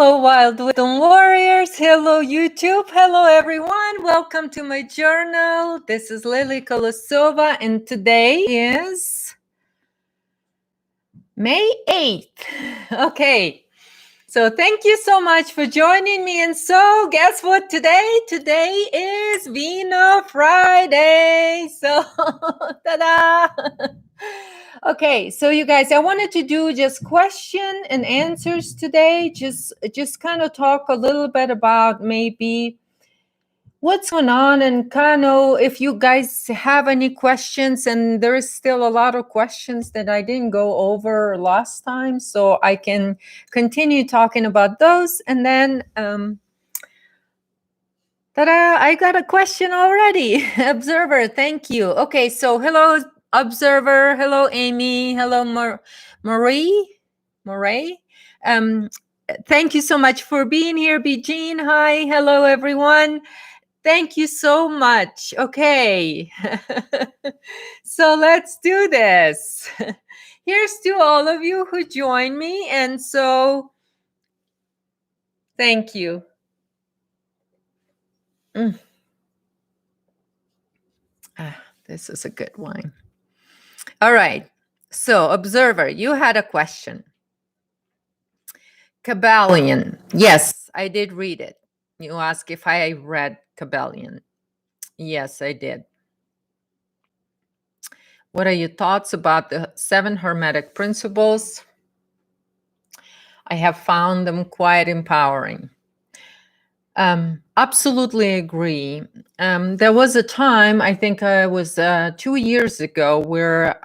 Hello, Wild Wisdom Warriors. Hello, YouTube. Hello, everyone. Welcome to my journal. This is Lily Kolosova, and today is May 8th. Okay. So thank you so much for joining me. And so guess what today? Today is Vino Friday. So ta-da! Okay, so you guys, I wanted to do just question and answers today. Just kind of talk a little bit about maybe what's going on, and kind of if you guys have any questions, and there is still a lot of questions that I didn't go over last time, so I can continue talking about those. And then ta-da, I got a question already. Observer, thank you. Okay, so hello, Observer. Hello, Amy. Hello, Marie. Thank you so much for being here, Jean. Hi, hello, everyone. Thank you so much. Okay. So let's do this. Here's to all of you who joined me. And so thank you. This is a good wine. All right. So, Observer, you had a question. Kabbalion. Yes, I did read it. You asked if I read Kabbalion. Yes, I did. What are your thoughts about the 7 Hermetic principles? I have found them quite empowering. Absolutely agree. There was a time, I think it was 2 years ago, where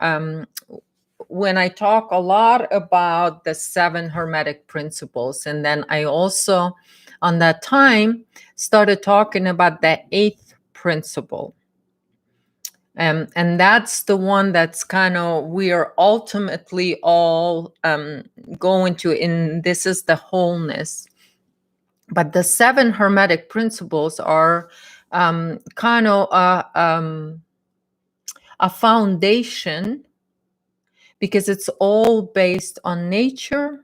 when I talk a lot about the 7 Hermetic principles, and then I also, on that time, started talking about the 8th principle. And that's the one that's kind of, we are ultimately all going to, and this is the wholeness. But the 7 Hermetic principles are kind of a foundation, because it's all based on nature.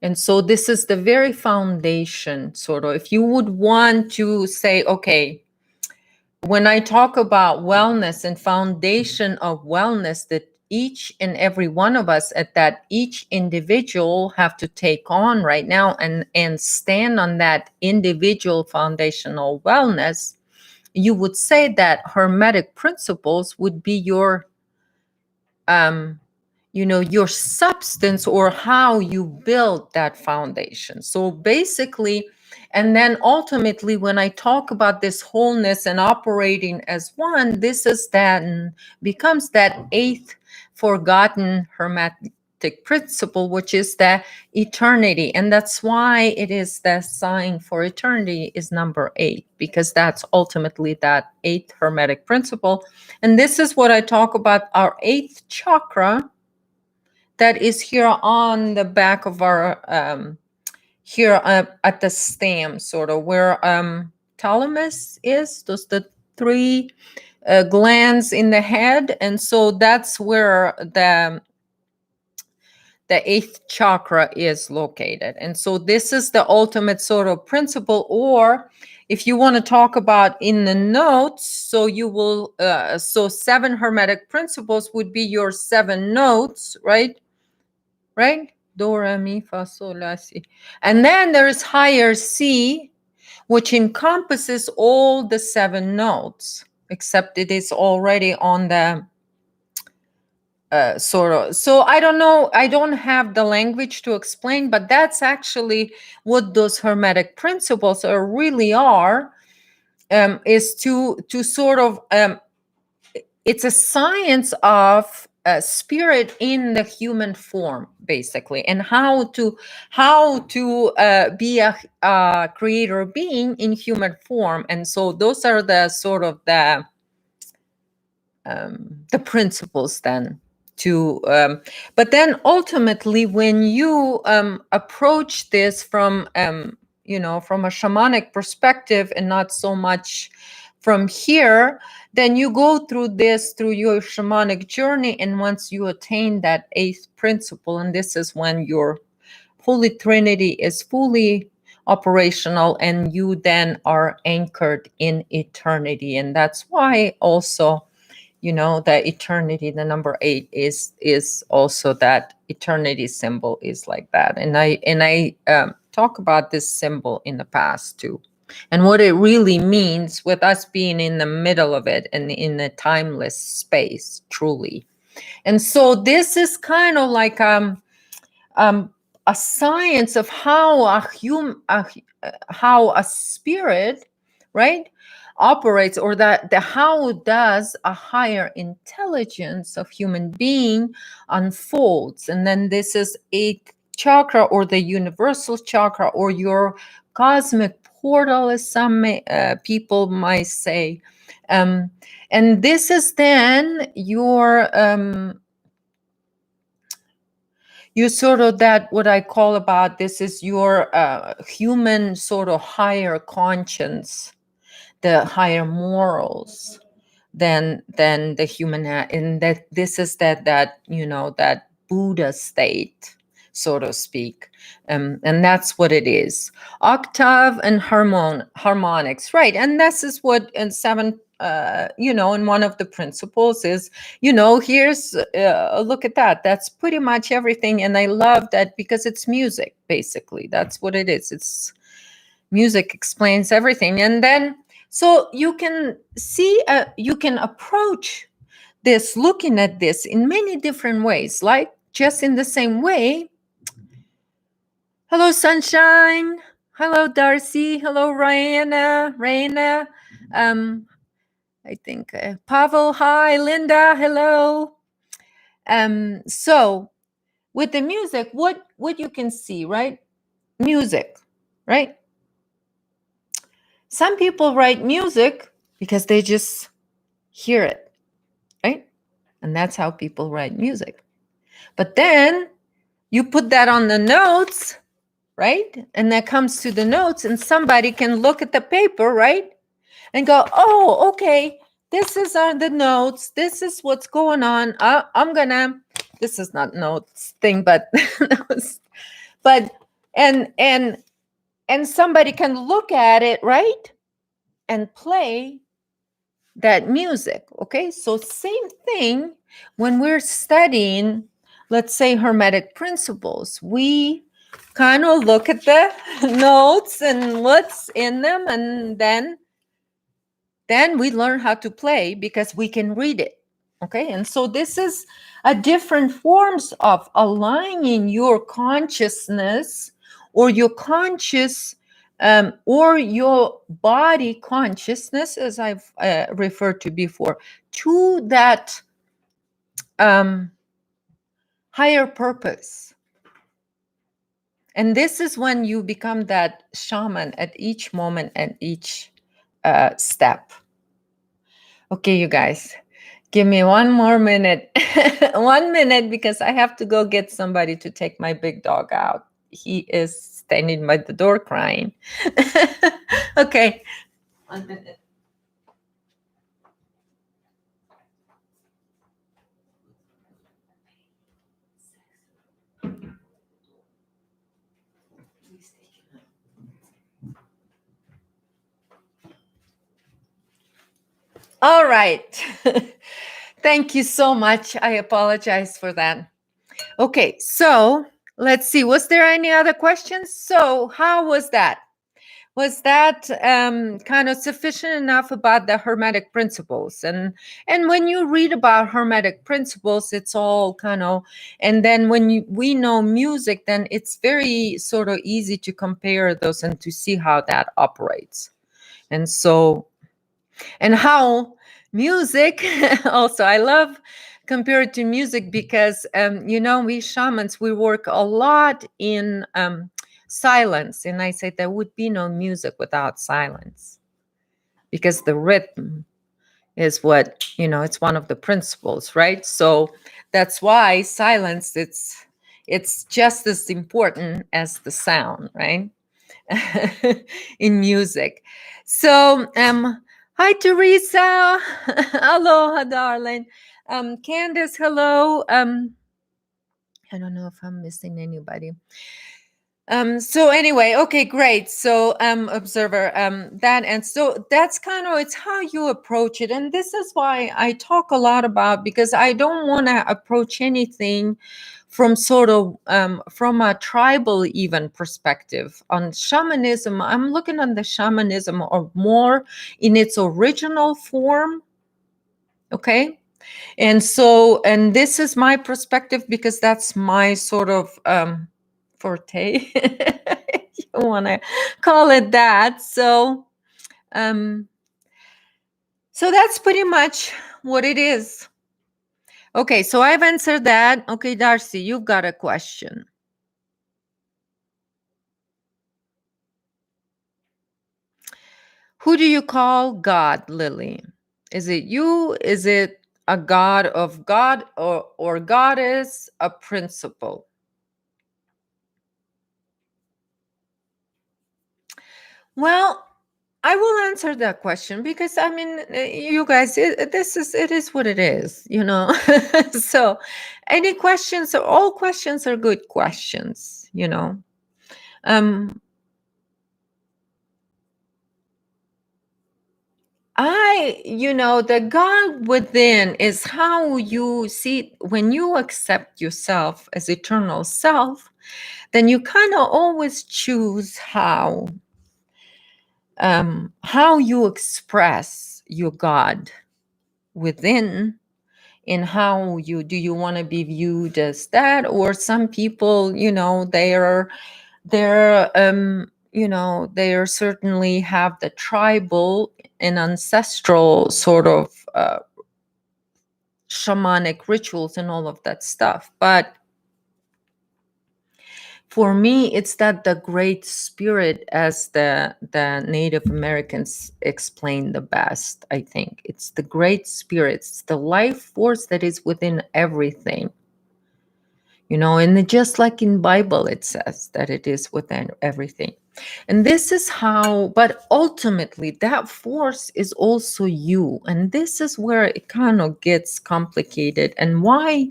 And so this is the very foundation, sort of. If you would want to say, okay, when I talk about wellness and foundation of wellness, that each and every one of us at that each individual have to take on right now and stand on that individual foundational wellness, you would say that Hermetic principles would be your your substance, or how you build that foundation. So basically, and then ultimately, when I talk about this wholeness and operating as one, this is that, and becomes that 8th forgotten Hermetic principle, which is the eternity. And that's why it is the sign for eternity is number 8, because that's ultimately that 8th Hermetic principle. And this is what I talk about, our 8th chakra, that is here on the back of our here at the stem, sort of where thalamus is. Those the 3 glands in the head, and so that's where the 8th chakra is located. And so this is the ultimate sort of principle. Or if you want to talk about in the notes, so you will so 7 Hermetic principles would be your 7 notes, right? Do, re, mi, fa, sol, la, si. And then there's higher C, which encompasses all the 7 notes, except it is already on the sort of. So I don't know, I don't have the language to explain, but that's actually what those Hermetic principles really are, is to sort of, it's a science of spirit in the human form, basically, and how to be a creator being in human form. And so those are the sort of the principles then to but then ultimately, when you approach this from from a shamanic perspective, and not so much from here, then you go through this through your shamanic journey. And once you attain that 8th principle, and this is when your Holy Trinity is fully operational, and you then are anchored in eternity. And that's why also, the eternity, the number 8 is also that eternity symbol is like that. And I talk about this symbol in the past too, and what it really means with us being in the middle of it and in a timeless space, truly. And so this is kind of like um, a science of how how a spirit, right, operates, or that the how does a higher intelligence of human being unfolds. And then this is eighth chakra, or the universal chakra, or your cosmic portal, as some people might say. And this is then you sort of, that what I call about this is your human sort of higher conscience, the higher morals than the human, and that this is that that Buddha state, so to speak. And that's what it is. Octave and harmonics, right? And this is what in 7 and one of the principles is, here's look at that. That's pretty much everything. And I love that because it's music, basically. That's what it is. It's music explains everything. And then, so you can see, you can approach this, looking at this in many different ways, like just in the same way. Hello, Sunshine. Hello, Darcy. Hello, Raina. I think Pavel. Hi, Linda. Hello. So with the music, what you can see, right? Music, right? Some people write music because they just hear it, right? And that's how people write music. But then you put that on the notes, right? And that comes to the notes, and somebody can look at the paper, right? And go, oh, okay, this is on the notes. This is what's going on. I'm gonna, this is not notes thing, but and somebody can look at it, right? And play that music. Okay, so same thing when we're studying, let's say, Hermetic principles. We kind of look at the notes and what's in them, and then we learn how to play because we can read it. Okay, and so this is a different forms of aligning your consciousness, or your conscious or your body consciousness, as I've referred to before, to that higher purpose. And this is when you become that shaman at each moment and each step. Okay, you guys, give me one more minute. 1 minute, because I have to go get somebody to take my big dog out. He is standing by the door crying. Okay, 1 minute. All right. Thank you so much. I apologize for that. Okay, so let's see. Was there any other questions? So how was that? Was that kind of sufficient enough about the Hermetic principles? And when you read about Hermetic principles, it's all kind of, and then when we know music, then it's very sort of easy to compare those and to see how that operates. And so, and how music also, I love compared to music because, we shamans, we work a lot in silence. And I say there would be no music without silence, because the rhythm is what, it's one of the principles, right? So that's why silence, it's just as important as the sound, right? In music. So hi, Theresa. Aloha, darling. Candace, hello. I don't know if I'm missing anybody. So anyway, okay, great. So observer, that, and so that's kind of, it's how you approach it. And this is why I talk a lot about, because I don't want to approach anything from sort of from a tribal even perspective. On shamanism, I'm looking at the shamanism or more in its original form. Okay. And so, and this is my perspective because that's my sort of forte. You want to call it that. Um, so that's pretty much what it is. Okay, so I've answered that. Okay, Darcy, you've got a question. Who do you call God, Lily? Is it you? Is it a god of God, or goddess, a principle? Well, I will answer that question because I mean, you guys, it is what it is, you know. So, any questions? All questions are good questions, you know. Um, you know, the God within is how you see when you accept yourself as eternal self. Then you kind of always choose how you express your God within, in how you do you want to be viewed as that, or some people, you know, they're you know, they certainly have the tribal and ancestral sort of shamanic rituals and all of that stuff. But for me, it's that the great spirit, as the Native Americans explain the best. I think it's the great spirit, it's the life force that is within everything, you know. And just like in Bible it says that it is within everything. And this is how, but ultimately that force is also you. And this is where it kind of gets complicated, and why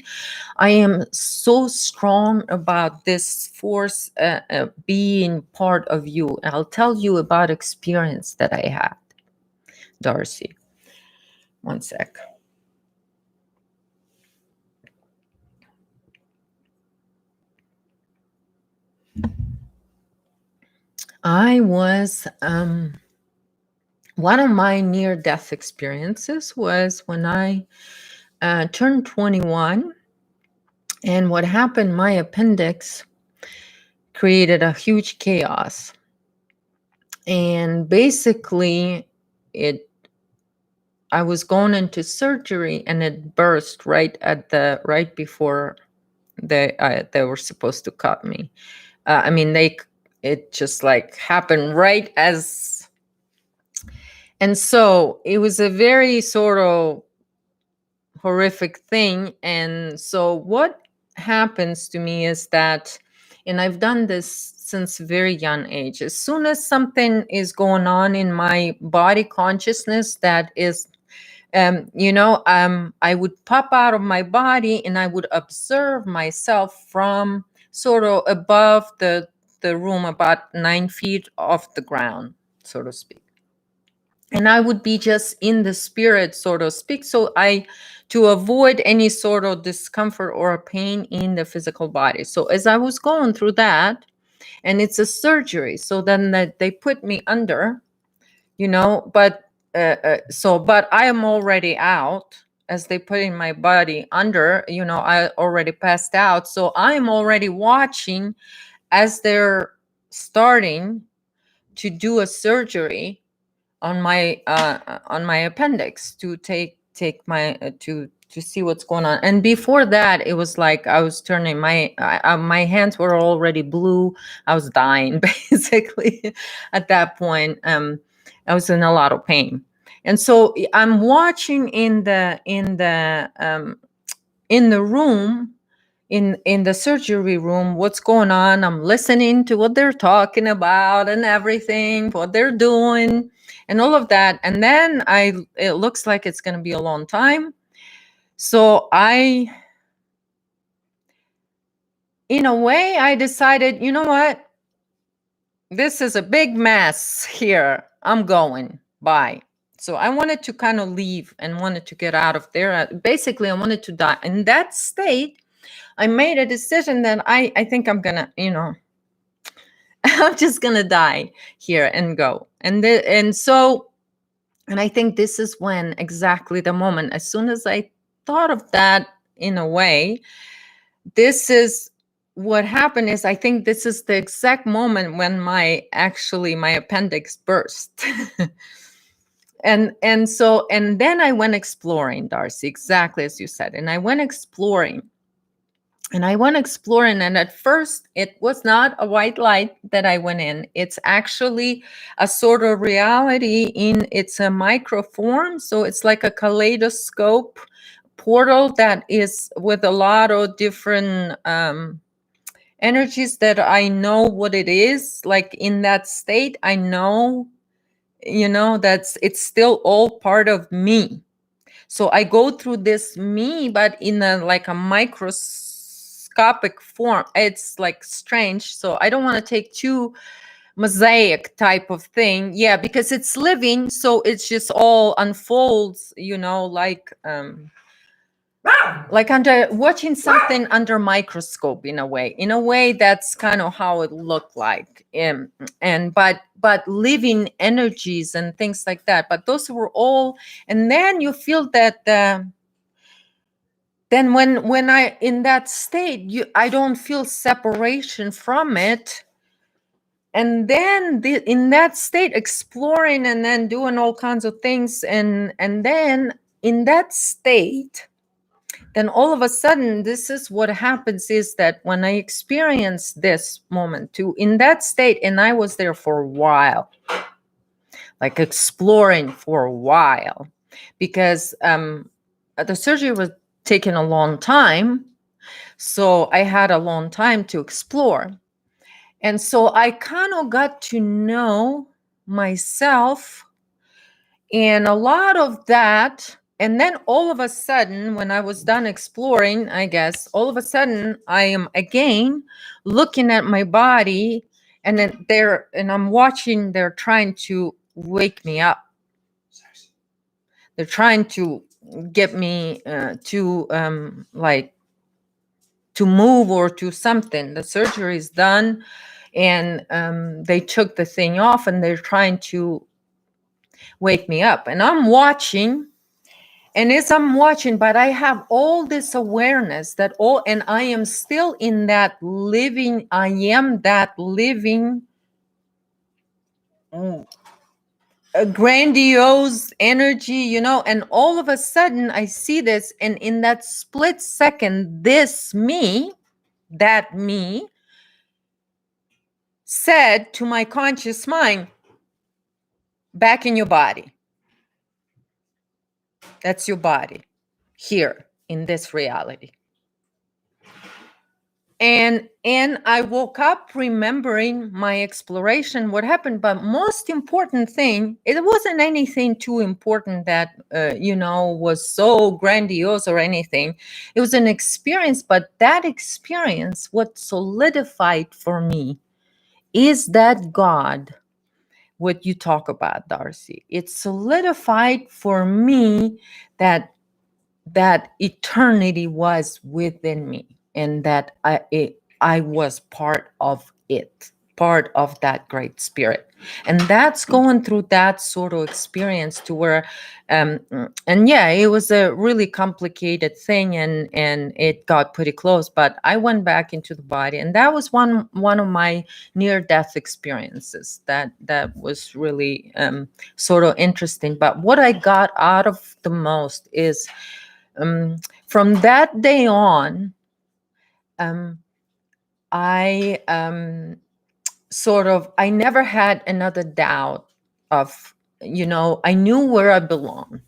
I am so strong about this force being part of you. I'll tell you about experience that I had. Darcy, one sec. I was one of my near-death experiences was when I turned 21. And what happened, my appendix created a huge chaos. And basically, I was going into surgery, and it burst right before they were supposed to cut me. I mean, it just like happened right as, and so it was a very sort of horrific thing. And so what happens to me is that, and I've done this since a very young age, as soon as something is going on in my body consciousness that is I would pop out of my body, and I would observe myself from sort of above the room, about 9 feet off the ground, so to speak. And I would be just in the spirit, so to speak. So to avoid any sort of discomfort or pain in the physical body. So as I was going through that, and it's a surgery, so then that they put me under, you know, but but I am already out, as they put in my body under, you know, I already passed out. So I am already watching as they're starting to do a surgery on my appendix to take my to see what's going on. And before that, it was like I was turning my hands were already blue. I was dying basically at that point. I was in a lot of pain. And so I'm watching in the room, in the surgery room, what's going on. I'm listening to what they're talking about and everything, what they're doing and all of that. And then it looks like it's going to be a long time. So in a way, I decided, you know what? this is a big mess here. I'm going. Bye. So I wanted to kind of leave and wanted to get out of there. Basically, I wanted to die. In that state, I made a decision that I think I'm going to, I'm just going to die here and go. And I think this is when exactly the moment, as soon as I thought of that in a way, this is what happened is I think this is the exact moment when my appendix burst. and then I went exploring, Darcy, exactly as you said. And I went exploring. And at first it was not a white light that I went in. It's actually a sort of reality it's a microform. So it's like a kaleidoscope portal that is with a lot of different energies that I know what it is. Like in that state, I know, it's still all part of me. So I go through this me, but in a microscopic form. It's like strange. So I don't want to take too mosaic type of thing. Yeah, because it's living. So it's just all unfolds, like under watching something under microscope in a way that's kind of how it looked like. But living energies and things like that. But those were all, and then you feel that then when I in that state, I don't feel separation from it. And then in that state, exploring and then doing all kinds of things, and then in that state, then all of a sudden, this is what happens is that when I experience this moment too, in that state, and I was there for a while, like exploring for a while, because the surgery was taking a long time. So I had a long time to explore. And so I kind of got to know myself and a lot of that. And then all of a sudden, when I was done exploring, I guess, all of a sudden I am again looking at my body, and then I'm watching, they're trying to wake me up. They're trying to get me to move or to something. The surgery is done, and they took the thing off, and they're trying to wake me up. And I'm watching. And as I'm watching, but I have all this awareness and I am still in that living, I am that living, a grandiose energy, and all of a sudden I see this, and in that split second, that me, said to my conscious mind, back in your body. That's your body here in this reality. And I woke up remembering my exploration, what happened. But most important thing, it wasn't anything too important that, was so grandiose or anything. It was an experience, but that experience, what solidified for me is that God, what you talk about, Darcy. It solidified for me that eternity was within me, and that I was part of it, part of that great spirit. And that's going through that sort of experience to where, and yeah, it was a really complicated thing, and it got pretty close, but I went back into the body, and that was one of my near-death experiences that was really sort of interesting. But what I got out of the most is, from that day on, I I never had another doubt of, I knew where I belonged.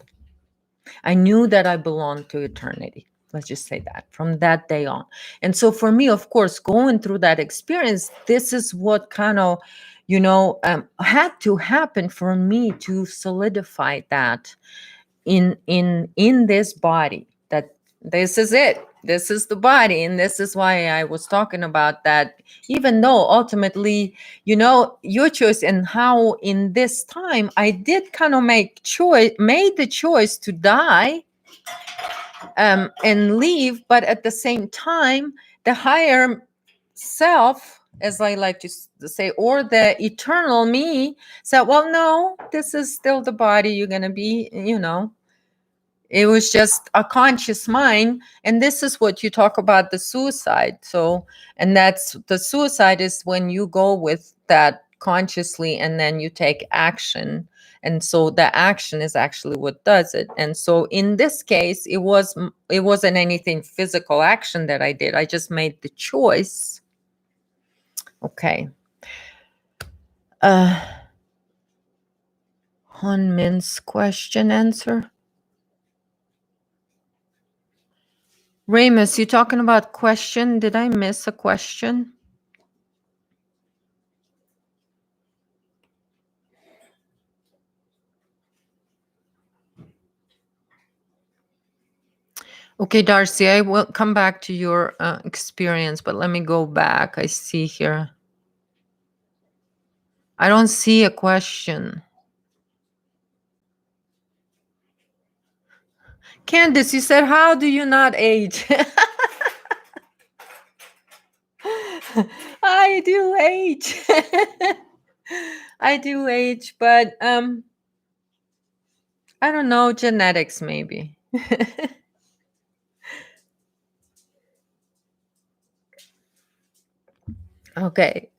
I knew that I belonged to eternity. Let's just say that from that day on. And so for me, of course, going through that experience, this is what kind of, had to happen for me to solidify that in this body, that this is it. this is the body. And this is why I was talking about that, even though ultimately, your choice and how in this time I did kind of made the choice to die, and leave. But at the same time, the higher self, as I like to say, or the eternal me, said, well, no, this is still the body you're going to be. It was just a conscious mind. And this is what you talk about, the suicide. So, and that's the suicide is when you go with that consciously and then you take action. And so the action is actually what does it. And so in this case, it wasn't anything physical action that I did. I just made the choice. Okay. Hunmin's question answer. Ramus, you talking about question? Did I miss a question? Okay, Darcy, I will come back to your experience, but let me go back. I see here. I don't see a question. Candice, you said, how do you not age? I do age. I do age, but I don't know, genetics maybe. Okay.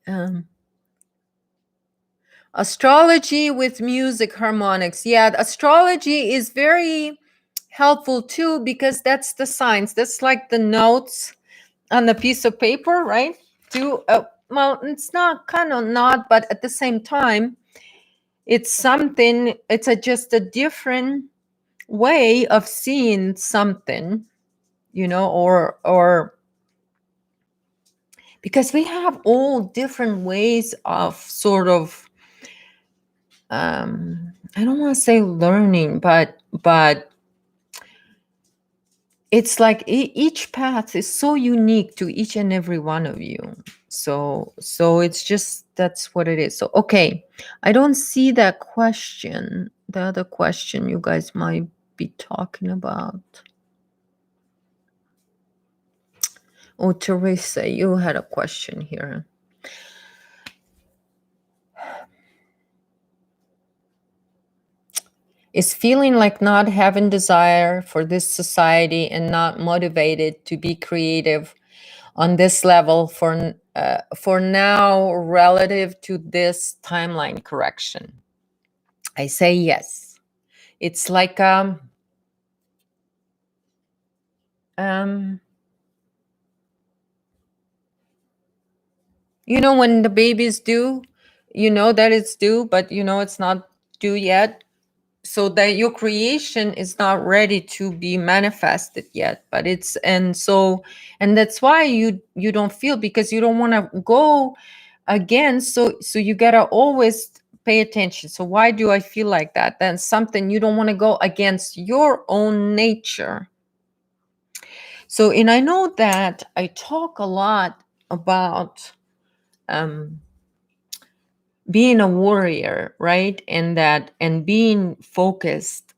Astrology with music harmonics. Yeah, astrology is very helpful too, because that's the science. That's like the notes on a piece of paper, right? Well, it's not kind of not, but at the same time, it's something. It's just a different way of seeing something, or because we have all different ways of sort of. I don't want to say learning, but it's like each path is so unique to each and every one of you. So it's just, that's what it is. So, okay. I don't see that question. The other question you guys might be talking about. Oh, Theresa, you had a question here. Is feeling like not having desire for this society and not motivated to be creative on this level for now relative to this timeline correction? I say yes. It's like when the baby's due, that it's due, but it's not due yet. So that your creation is not ready to be manifested yet, but and that's why you don't feel, because you don't want to go again. So you gotta always pay attention. So why do I feel like that? Then something you don't want to go against your own nature. So, and I know that I talk a lot about being a warrior, right? And being focused,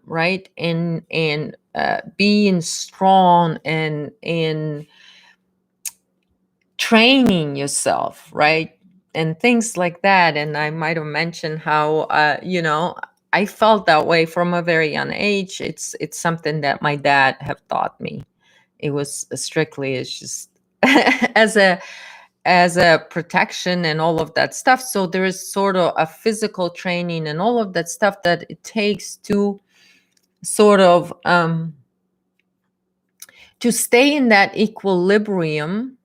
right? And being strong and training yourself, right? And things like that. And I might have mentioned how I felt that way from a very young age. It's something that my dad have taught me. It was strictly, it's just as a protection and all of that stuff. So there is sort of a physical training and all of that stuff that it takes to sort of to stay in that equilibrium.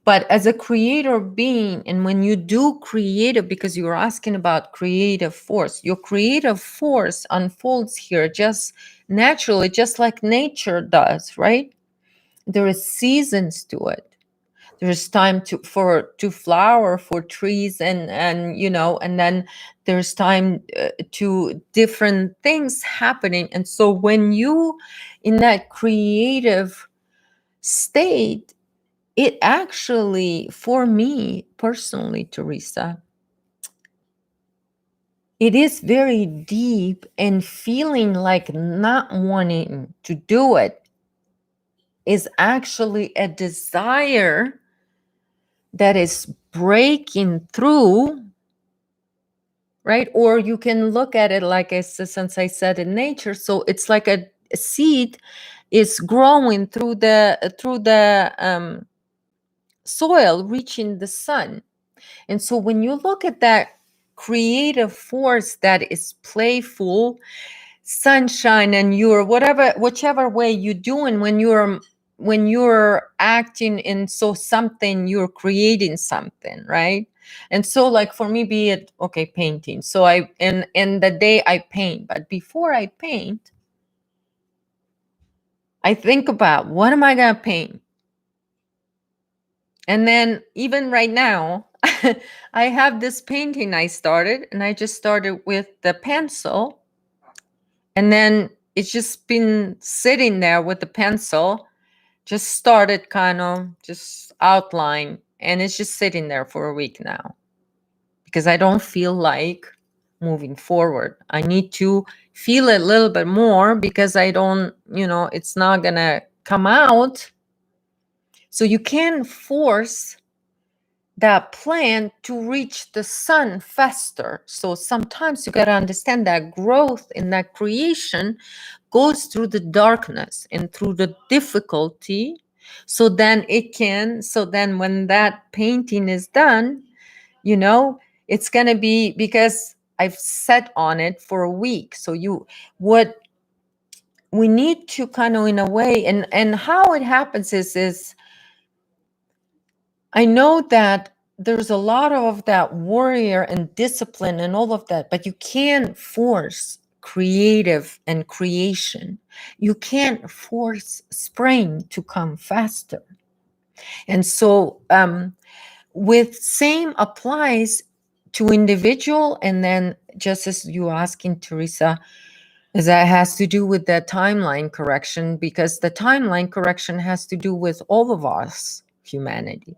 But as a creator being, and when you do creative, because you were asking about creative force, your creative force unfolds here just naturally, just like nature does, right? There is seasons to it. There's time to flower for trees, and then there's time to different things happening. And so when you in that creative state, it actually, for me personally, Theresa, it is very deep, and feeling like not wanting to do it is actually a desire that is breaking through, right? Or you can look at it like, since I said, in nature, so it's like a seed is growing through the soil, reaching the sun. And so when you look at that creative force that is playful, sunshine, and you're whichever way you're doing, when you're acting in so something, you're creating something, right? And so, like, for me, be it, okay, painting, so I in the day I paint, but before I paint, I think about, what am I gonna paint? And then, even right now, I have this painting I started, and I just started with the pencil, and then it's just been sitting there with the pencil, just started kind of just outline, and it's just sitting there for a week now, because I don't feel like moving forward. I need to feel it a little bit more, because I don't, it's not gonna come out. So you can't force that plant to reach the sun faster. So sometimes you got to understand that growth in that creation goes through the darkness and through the difficulty. So then when that painting is done, it's going to be, because I've sat on it for a week. So what we need to kind of, in a way, and how it happens is I know that there's a lot of that warrior and discipline and all of that, but you can't force creative and creation. You can't force spring to come faster. And so, with same applies to individual, and then, just as you asking, Theresa, is that has to do with the timeline correction, because the timeline correction has to do with all of us, humanity.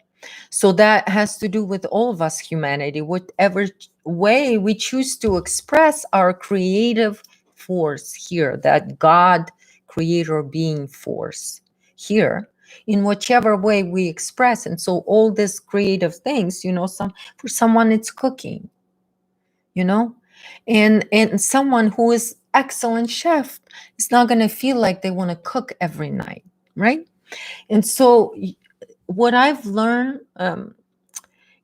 So that has to do with all of us, humanity, whatever way we choose to express our creative force here, that God, creator being force here, in whichever way we express. And so all these creative things, for someone it's cooking, and someone who is excellent chef is not going to feel like they want to cook every night, right? And so what I've learned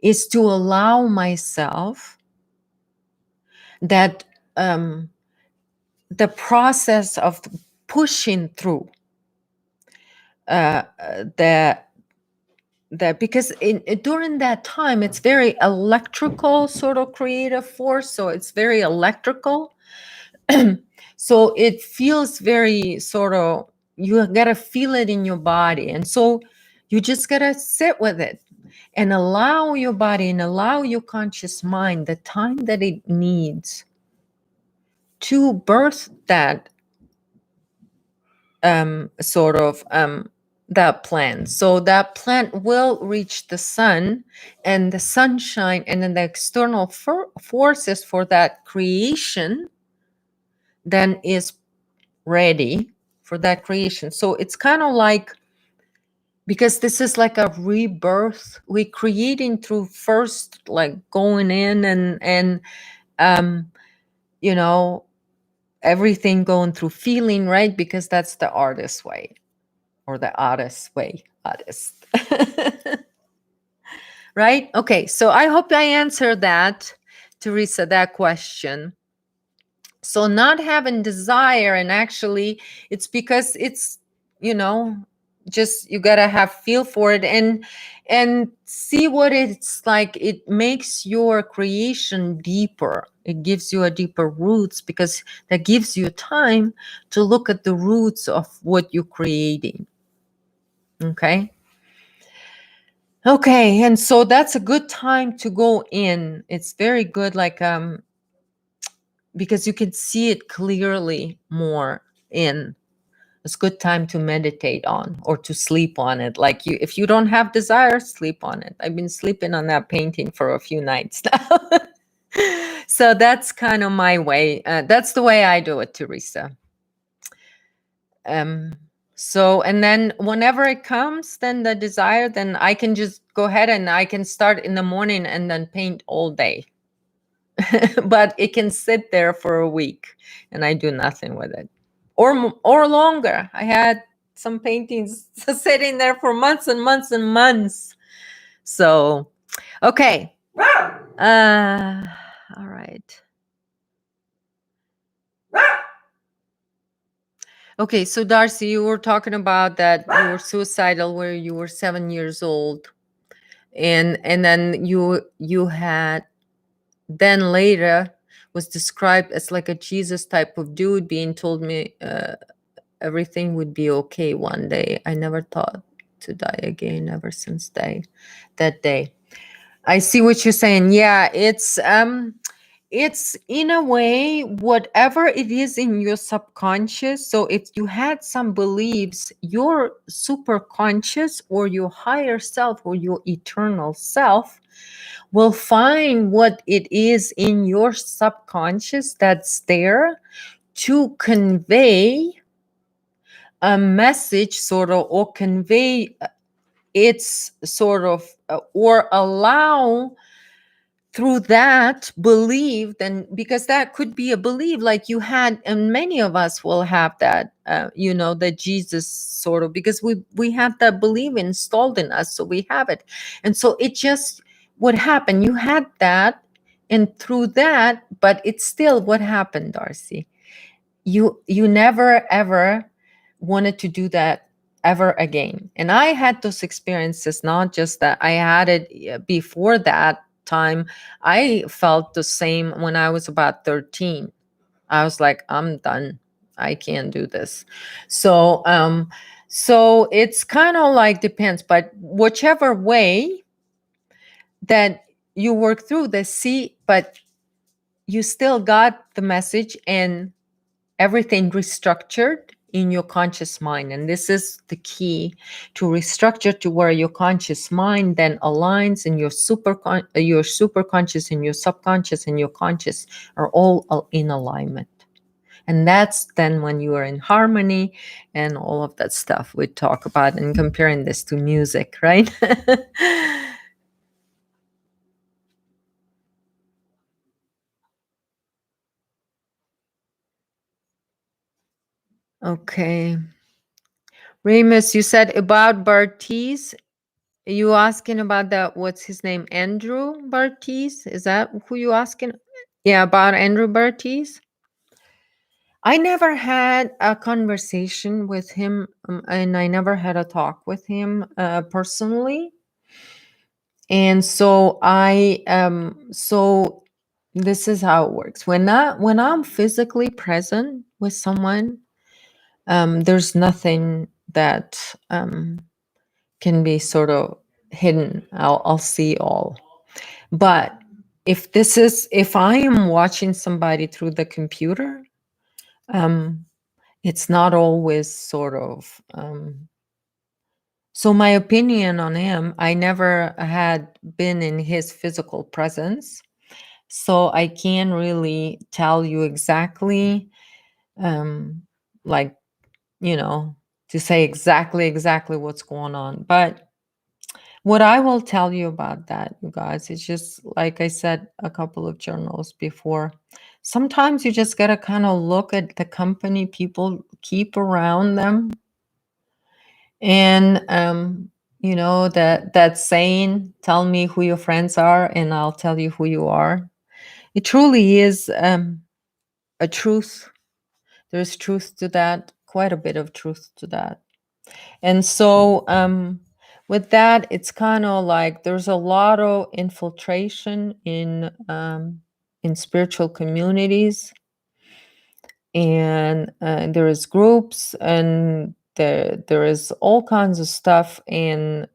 is to allow myself that the process of pushing through that because during that time it's very electrical sort of creative force, so it's very electrical. So it feels very sort of, you gotta feel it in your body, and so you just gotta sit with it and allow your body and allow your conscious mind the time that it needs to birth that that plant. So that plant will reach the sun and the sunshine, and then the external forces for that creation then is ready for that creation. So it's kind of like, because this is like a rebirth, we creating through first, like, going in and everything going through feeling, right? Because that's the artist way, or the artist way, artist. Right? Okay, so I hope I answered that, Theresa, that question. So not having desire, and actually it's because it's, just you gotta have feel for it and see what it's like. It makes your creation deeper. It gives you a deeper roots, because that gives you time to look at the roots of what you're creating. Okay. Okay, and so that's a good time to go in. It's very good, like, because you can see it clearly more in It's good time to meditate on or to sleep on it. Like you, if you don't have desire, sleep on it. I've been sleeping on that painting for a few nights now. So that's kind of my way. That's the way I do it, Theresa. Um, so, and then whenever it comes, then the desire, then I can just go ahead and I can start in the morning and then paint all day. But it can sit there for a week and I do nothing with it, or longer. I had some paintings sitting there for months and months and months. So, okay. All right. Okay, so Darcy, you were talking about that you were suicidal where you were 7 years old, and then you had then later was described as like a Jesus type of dude, being told me everything would be okay one day. I never thought to die again ever since that day. I see what you're saying. Yeah, it's in a way whatever it is in your subconscious. So if you had some beliefs, your super conscious or your higher self or your eternal self will find what it is in your subconscious that's there to convey a message, sort of, or convey its sort of, or allow through that belief. Then because that could be a belief like you had, and many of us will have that, that Jesus sort of, because we have that belief installed in us, so we have it. And so it just, what happened, you had that, and through that, but it's still what happened, Darcy, you never ever wanted to do that ever again. And I had those experiences, not just that I had it before that time. I felt the same when I was about 13. I was like, I'm done, I can't do this. So it's kind of like depends, but whichever way that you work through the see, but you still got the message, and everything restructured in your conscious mind. And this is the key, to restructure to where your conscious mind then aligns, and your super conscious and your subconscious and your conscious are all in alignment. And that's then when you are in harmony and all of that stuff we talk about, and comparing this to music, right? Okay. Remus, you said about Bartiz. You asking about that? What's his name? Andrew Bartiz? Is that who you asking? Yeah, about Andrew Bartiz. I never had a conversation with him, and I never had a talk with him personally. And so so this is how it works. When I'm physically present with someone, there's nothing that can be sort of hidden. I'll see all. But if I am watching somebody through the computer, um, it's not always sort of. So my opinion on him, I never had been in his physical presence, so I can't really tell you exactly, um, like to say exactly what's going on. But what I will tell you about that, you guys, is just like I said a couple of journals before. Sometimes you just got to kind of look at the company people keep around them. And, that saying, tell me who your friends are and I'll tell you who you are. It truly is a truth. There's truth to that, quite a bit of truth to that. And so, with that, it's kind of like there's a lot of infiltration in spiritual communities, and there is groups, and there is all kinds of stuff. And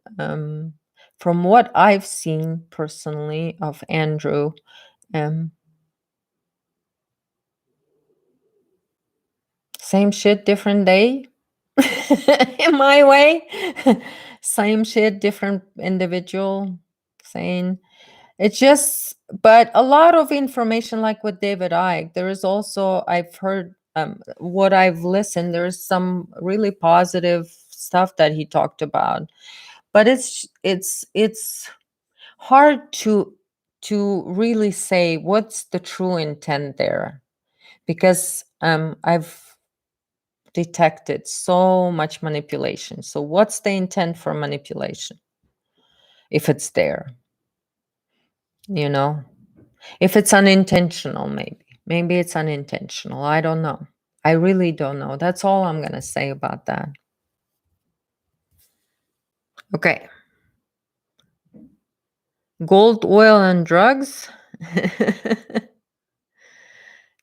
from what I've seen personally of Andrew, um, same shit, different day. in my way. Same shit, different individual saying. It's just, but a lot of information, like with David Icke, there is also, I've heard what I've listened, there's some really positive stuff that he talked about. But it's hard to really say what's the true intent there, because I've detected so much manipulation. So what's the intent for manipulation if it's there? You know, if it's unintentional, maybe it's unintentional. I don't know. I really don't know. That's all I'm going to say about that. Okay. Gold, oil, and drugs.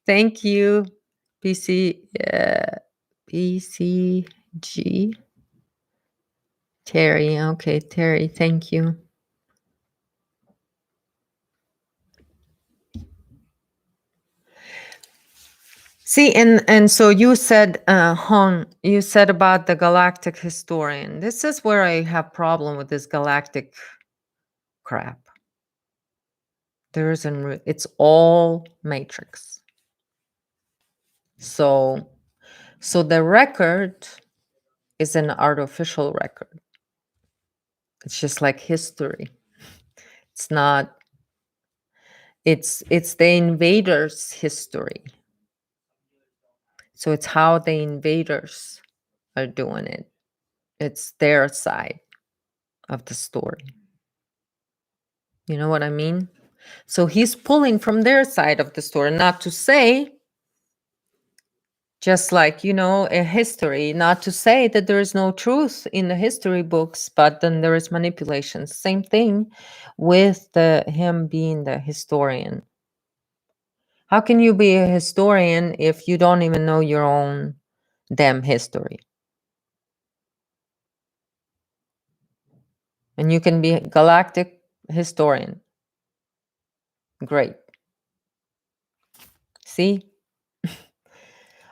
Thank you, PCG. Terry. Okay, Terry, thank you. See, and so you said, Hon, you said about the Galactic Historian. This is where I have problem with this galactic crap. There isn't. It's all matrix. So the record is an artificial record. It's just like history. It's not. It's the invaders' history. So it's how the invaders are doing it. It's their side of the story. You know what I mean? So he's pulling from their side of the story, not to say, just like, a history, not to say that there is no truth in the history books, but then there is manipulation. Same thing with him being the historian. How can you be a historian if you don't even know your own damn history? And you can be a galactic historian. Great. See?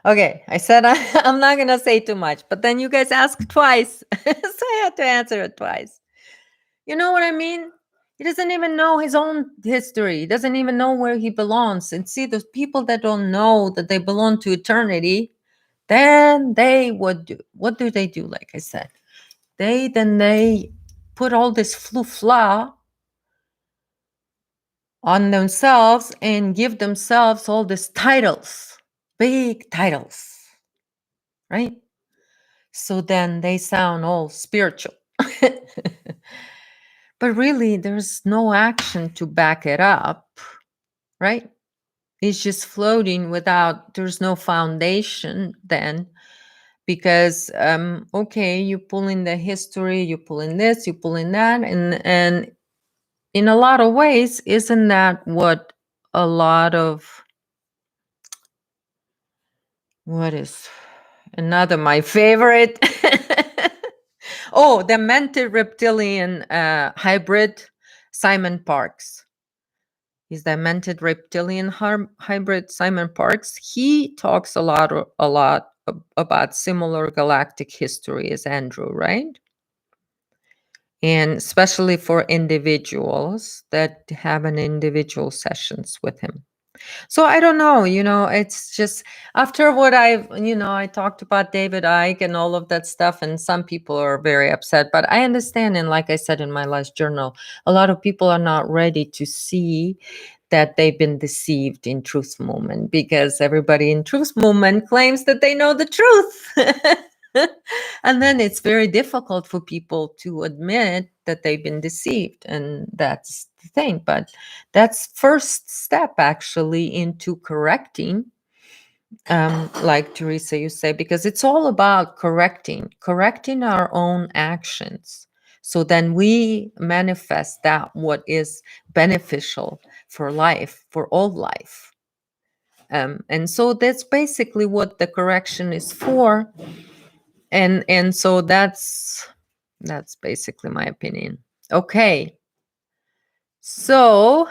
Okay, I said I'm not going to say too much, but then you guys asked twice. So I had to answer it twice. You know what I mean? He doesn't even know his own history. He doesn't even know where he belongs. And see, those people that don't know that they belong to eternity, then they would do. What do? Like I said, they put all this flu-fla on themselves and give themselves all these titles, big titles, right? So then they sound all spiritual. But really, there's no action to back it up, right? It's just floating without, there's no foundation then. Because, okay, you pull in the history, you pull in this, you pull in that. And in a lot of ways, isn't that what a lot of, what is another, my favorite? Oh, the mented reptilian hybrid, Simon Parks. He's the mented reptilian hybrid, Simon Parks. He talks a lot about similar galactic history as Andrew, right? And especially for individuals that have an individual sessions with him. So I don't know, it's just after what I talked about David Icke and all of that stuff, and some people are very upset, but I understand. And like I said in my last journal, a lot of people are not ready to see that they've been deceived in truth movement, because everybody in truth movement claims that they know the truth. And then it's very difficult for people to admit that they've been deceived. And that's the thing. But that's first step actually into correcting, like Theresa, you say, because it's all about correcting our own actions. So then we manifest that what is beneficial for life, for all life. And so that's basically what the correction is for. And so that's basically my opinion. Okay. So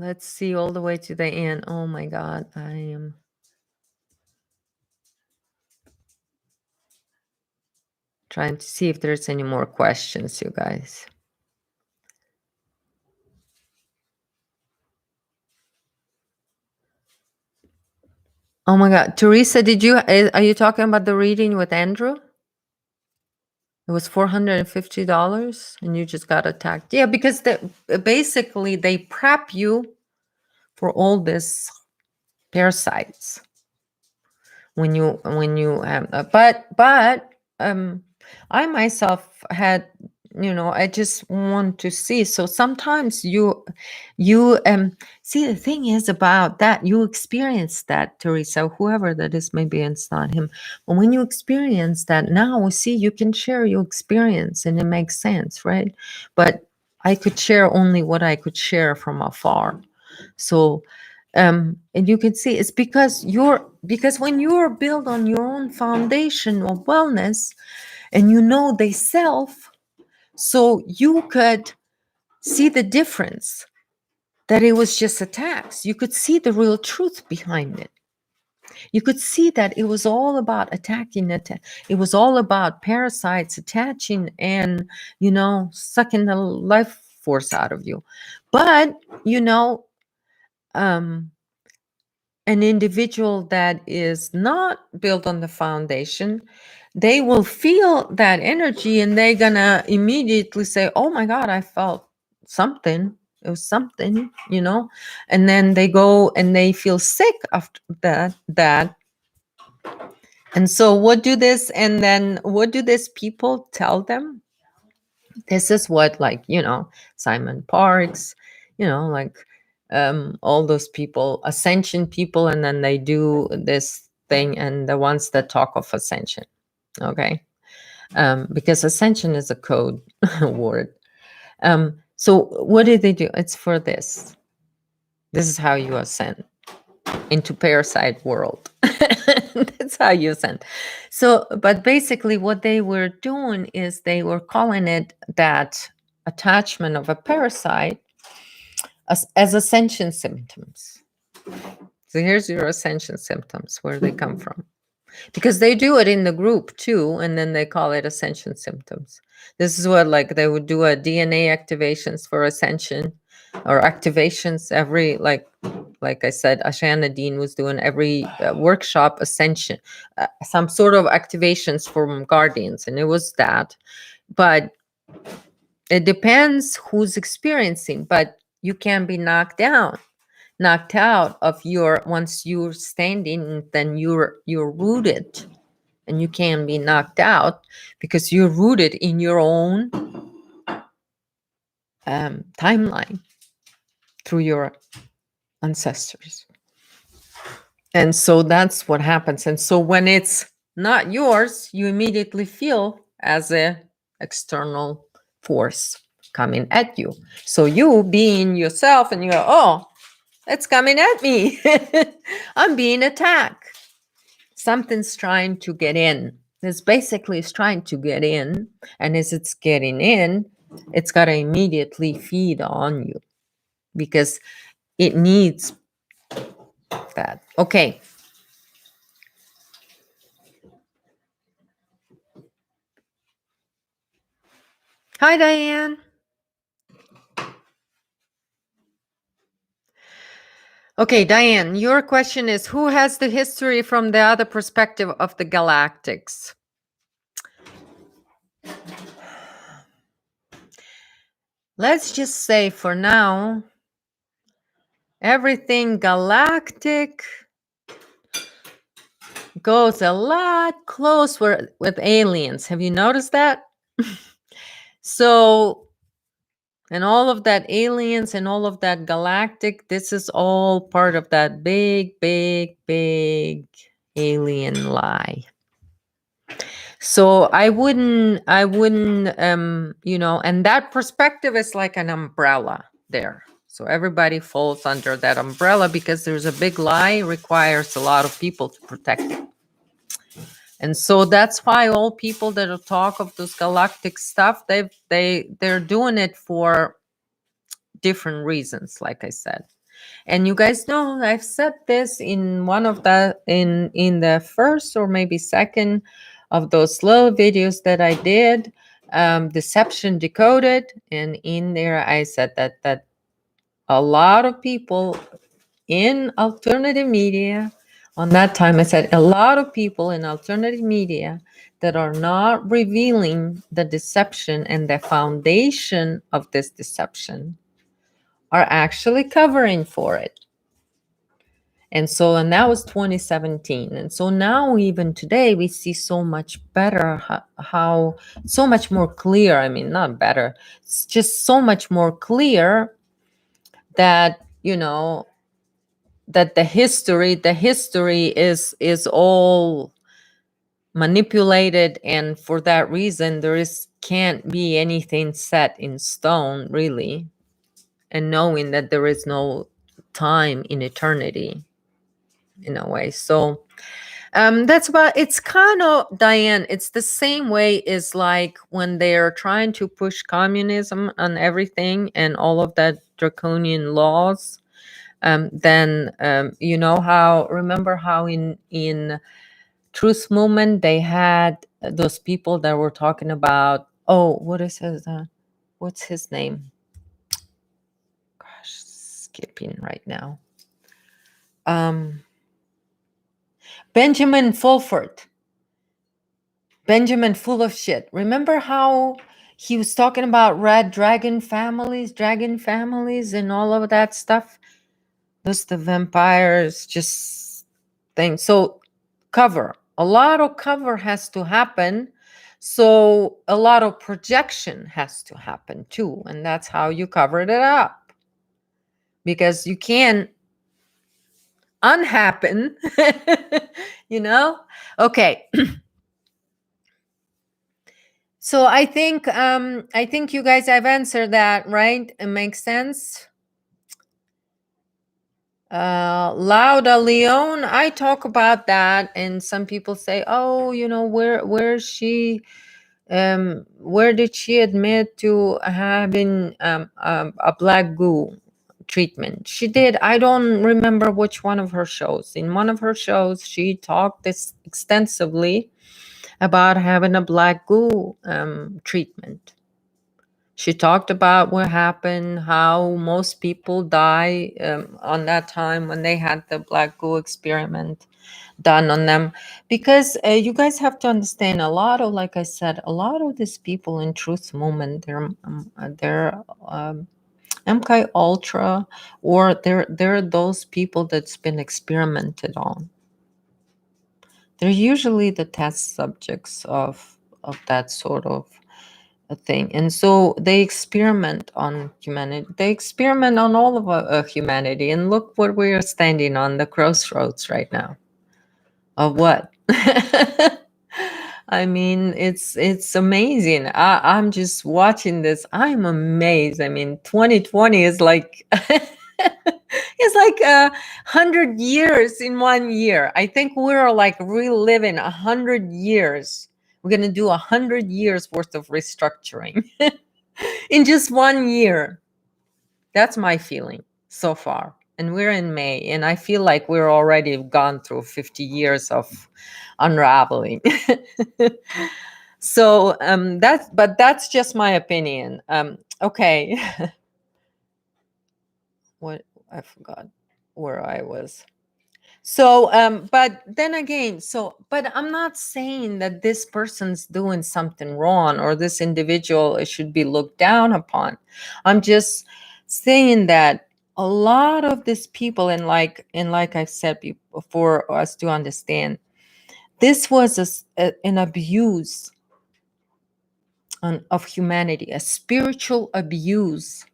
Let's see all the way to the end. Oh my God, I am trying to see if there's any more questions, you guys. Oh my God, Theresa, are you talking about the reading with Andrew? It was $450 and you just got attacked. Yeah, because basically they prep you for all this parasites when you but I myself had, I just want to see. So sometimes you see, the thing is about that, you experience that, Teresa, whoever that is, maybe it's not him, but when you experience that, now see, you can share your experience and it makes sense, right? But I could share only what I could share from afar. So and you can see it's because when you're built on your own foundation of wellness and you know they self, so you could see the difference, that it was just attacks. You could see the real truth behind it. You could see that it was all about attacking it. It was all about parasites attaching and, sucking the life force out of you. But, um, an individual that is not built on the foundation, they will feel that energy and they're gonna immediately say, oh my God, I felt something. It was something, and then they go and they feel sick after that. And so what do these people tell them? This is what, like, Simon Parks, like all those people, ascension people, and then they do this thing, and the ones that talk of ascension, okay, because ascension is a code word. So what do? It's for this is how you ascend into parasite world. That's how you ascend. So, but basically what they were doing is they were calling it that attachment of a parasite as ascension symptoms. So here's your ascension symptoms, where they come from. Because they do it in the group too, and then they call it ascension symptoms. This is what, like, they would do a DNA activations for ascension, or activations every, like I said, Ashana Dean was doing every workshop ascension, some sort of activations from guardians, and it was that. But it depends who's experiencing, but you can be knocked out of your, once you're standing, then you're rooted, and you can be knocked out because you're rooted in your own timeline through your ancestors. And so that's what happens. And so when it's not yours, you immediately feel as a external force coming at you. So you being yourself, and you go, oh, it's coming at me. I'm being attacked. Something's trying to get in. This basically is trying to get in. And as it's getting in, it's got to immediately feed on you because it needs that. Okay. Hi, Diane. Okay, Diane, your question is, who has the history from the other perspective of the galactics? Let's just say for now, everything galactic goes a lot closer with aliens. Have you noticed that? So, and all of that aliens and all of that galactic, this is all part of that big, big, big alien lie. So I wouldn't, and that perspective is like an umbrella there. So everybody falls under that umbrella because there's a big lie, requires a lot of people to protect it. And so that's why all people that talk of this galactic stuff, they're doing it for different reasons, like I said. And you guys know I've said this in one of the in the first or maybe second of those little videos that I did, Deception Decoded. And in there I said that a lot of people in alternative media, on that time I said a lot of people in alternative media that are not revealing the deception and the foundation of this deception are actually covering for it. And that was 2017. And so now, even today, we see so much better how so much more clear. I mean, not better, it's just so much more clear that, that the history is all manipulated. And for that reason, can't be anything set in stone, really. And knowing that there is no time in eternity, in a way. So that's about, it's kind of, Diane, it's the same way as like when they're trying to push communism on everything and all of that draconian laws. Then remember how in Truth Movement they had those people that were talking about, what's his name? Gosh, skipping right now. Benjamin Fulford. Benjamin full of shit. Remember how he was talking about red dragon families, and all of that stuff? Those the vampires, just things. So cover. A lot of cover has to happen. So a lot of projection has to happen too. And that's how you covered it up. Because you can't unhappen. Okay. So I think you guys have answered that, right? It makes sense. Lauda Leon, I talk about that, and some people say, "Oh, where she, where did she admit to having a black goo treatment?" She did. I don't remember which one of her shows. In one of her shows, she talked this extensively about having a black goo treatment. She talked about what happened, how most people die on that time when they had the black goo experiment done on them. Because you guys have to understand, like I said, a lot of these people in Truth Movement, they're MK Ultra, or they're those people that's been experimented on. They're usually the test subjects of that sort of a thing. And so they experiment on humanity. They experiment on all of humanity. And look what we are standing on, the crossroads right now. Of what? I mean, it's amazing. I'm just watching this. I'm amazed. I mean, 2020 is like it's like 100 years in 1 year. I think we're like reliving 100 years. We're gonna do 100 years worth of restructuring in just 1 year. That's my feeling so far. And we're in May, and I feel like we're already gone through 50 years of unraveling. So that's just my opinion. Okay. What, I forgot where I was. So but then again, but I'm not saying that this person's doing something wrong or this individual should be looked down upon. I'm just saying that a lot of these people, and like I've said for us to understand, this was an abuse of humanity, a spiritual abuse.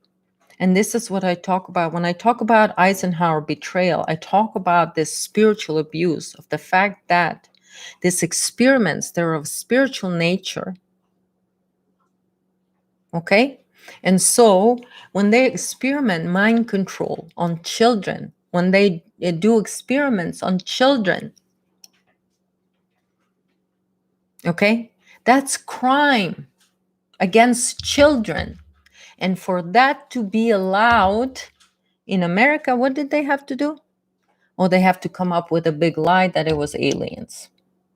And this is what I talk about. When I talk about Eisenhower betrayal, I talk about this spiritual abuse of the fact that these experiments, they're of spiritual nature. Okay? And so when they experiment mind control on children, when they do experiments on children, okay, that's crime against children. And for that to be allowed, In America, what did they have to do? Oh, they have to come up with a big lie that it was aliens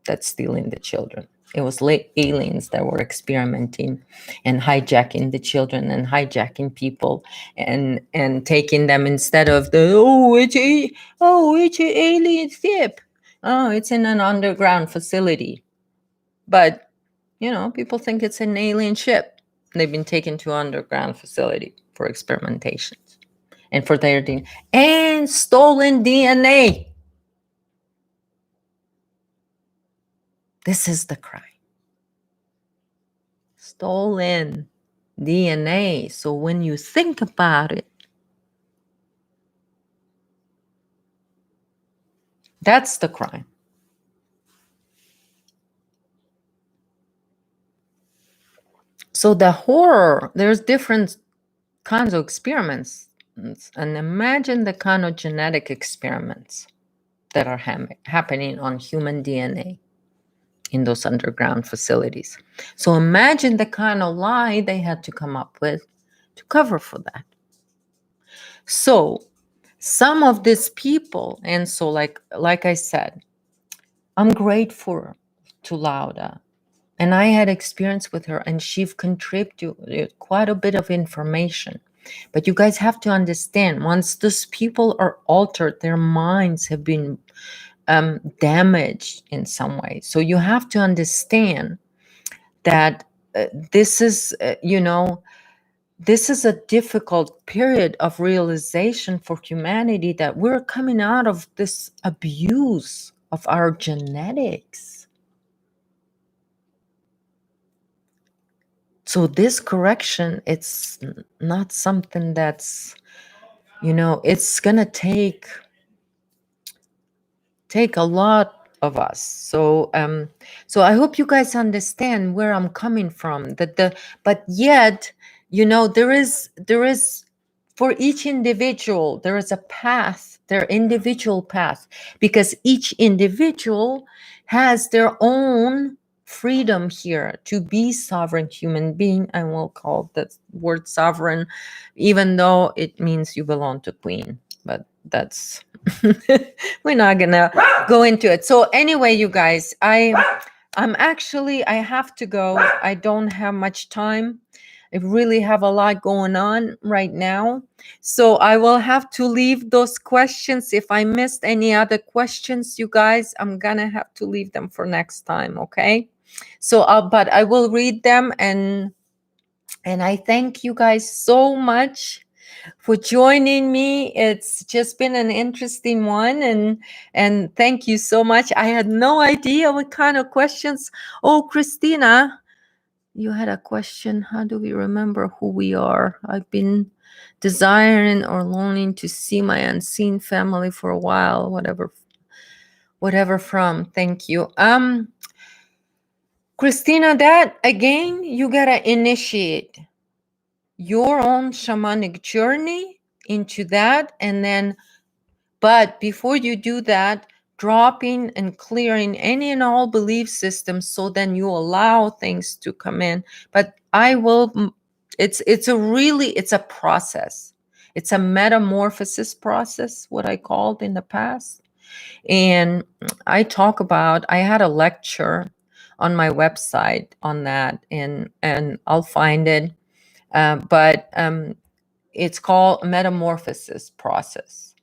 that's stealing the children. It was aliens that were experimenting and hijacking the children and hijacking people and taking them instead of the it's an alien ship. Oh, it's in an underground facility. But people think it's an alien ship. They've been taken to an underground facility for experimentations and for their DNA and stolen DNA. This is the crime. Stolen DNA. So when you think about it, that's the crime. So the horror, there's different kinds of experiments. And imagine the kind of genetic experiments that are happening on human DNA in those underground facilities. So imagine the kind of lie they had to come up with to cover for that. So some of these people, and so like I said, I'm grateful to Lauda. And I had experience with her, and she contributed quite a bit of information. But you guys have to understand, once those people are altered, their minds have been damaged in some way. So you have to understand that this is, this is a difficult period of realization for humanity, that we're coming out of this abuse of our genetics. So this correction, it's not something that's, it's gonna take a lot of us. So I hope you guys understand where I'm coming from. But yet, there is for each individual, there is a path, their individual path, because each individual has their own freedom here to be sovereign human being. And we'll call that word sovereign, even though it means you belong to queen, but that's we're not gonna go into it. So anyway, you guys, I have to go. I don't have much time. I really have a lot going on right now. So I will have to leave those questions. If I missed any other questions, you guys, I'm gonna have to leave them for next time, okay? So but I will read them, and I thank you guys so much for joining me. It's just been an interesting one, and thank you so much. I had no idea what kind of questions. Oh, Christina, you had a question. How do we remember who we are? I've been desiring or longing to see my unseen family for a while. Whatever from. Thank you. Christina, that again, you gotta initiate your own shamanic journey into that, and then, but before you do that, dropping and clearing any and all belief systems, so then you allow things to come in. But I will, it's a process. It's a metamorphosis process, what I called in the past. And I had a lecture on my website on that, and I'll find it. But it's called metamorphosis process,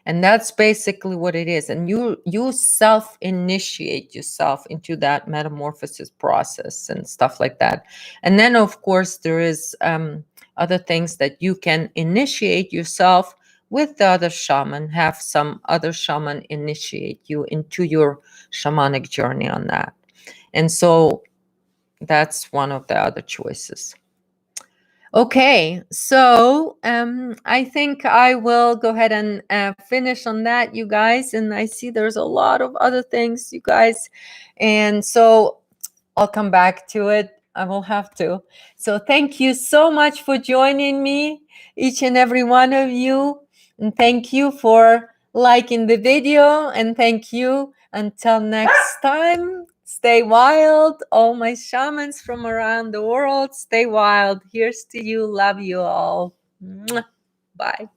and that's basically what it is. And you self-initiate yourself into that metamorphosis process and stuff like that. And then of course there is other things that you can initiate yourself with the other shaman, have some other shaman initiate you into your shamanic journey on that. And so that's one of the other choices. Okay, so I think I will go ahead and finish on that, you guys. And I see there's a lot of other things, you guys. And so I'll come back to it. I will have to. So thank you so much for joining me, each and every one of you. And thank you for liking the video. And thank you. Until next time, stay wild. All my shamans from around the world, stay wild. Here's to you. Love you all. Mwah. Bye.